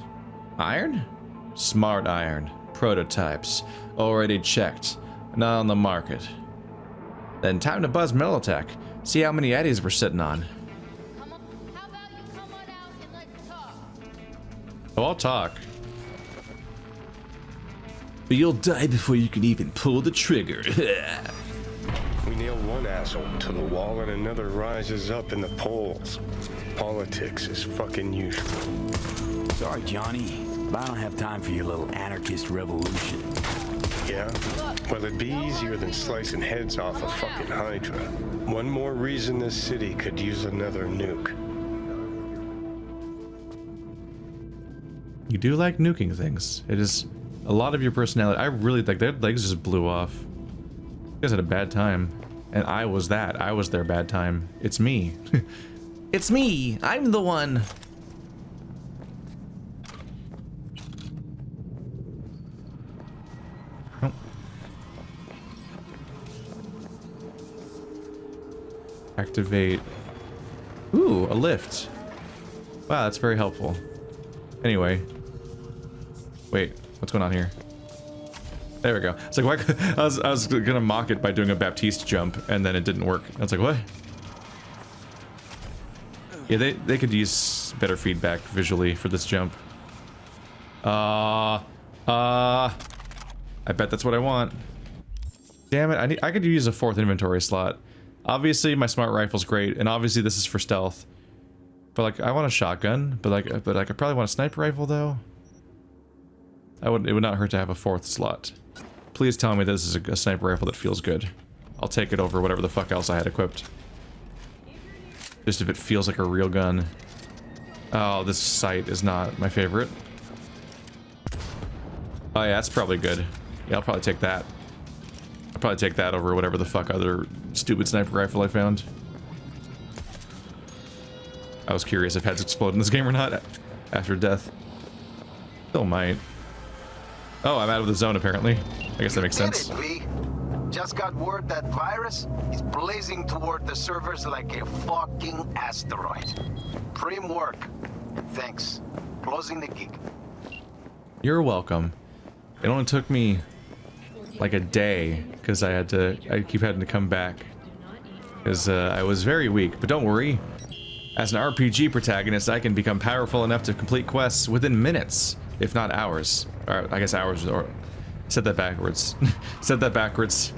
Iron? Smart iron. Prototypes. Already checked. Not on the market. Then time to buzz Militech. See how many eddies we're sitting on. Come on, how about you come on out and let's talk? Oh, I'll talk. But you'll die before you can even pull the trigger. We nail one asshole to the wall and another rises up in the polls. Politics is fucking usual. Sorry, Johnny, but I don't have time for your little anarchist revolution. Yeah? Well, it'd be easier than slicing heads off a fucking Hydra. One more reason this city could use another nuke. You do like nuking things. It is a lot of your personality. I really think their legs just blew off. You guys had a bad time. And I was that. I was their bad time. It's me. It's me. I'm the one. Oh. Activate. Ooh, a lift. Wow, that's very helpful. Anyway. Wait, what's going on here? There we go. It's like, why? I was gonna mock it by doing a Baptiste jump, and then it didn't work. I was like, what? Yeah, they could use better feedback visually for this jump. I bet that's what I want. Damn it! I could use a 4th inventory slot. Obviously, my smart rifle's great, and obviously this is for stealth. But like, I want a shotgun. But I probably want a sniper rifle though. It would not hurt to have a 4th slot. Please tell me this is a sniper rifle that feels good. I'll take it over whatever the fuck else I had equipped. Just if it feels like a real gun. Oh, this sight is not my favorite. Oh yeah, that's probably good. Yeah, I'll probably take that. I'll probably take that over whatever the fuck other stupid sniper rifle I found. I was curious if heads explode in this game or not after death. Still might. Oh, I'm out of the zone apparently. I guess that makes sense. Just got word that virus is blazing toward the servers like a fucking asteroid. Prim work. Thanks. Closing the gig. You're welcome. It only took me like a day because I keep having to come back because I was very weak. But don't worry, As an RPG protagonist, I can become powerful enough to complete quests within minutes, if not hours. Or I guess hours, or said that backwards. Said that backwards.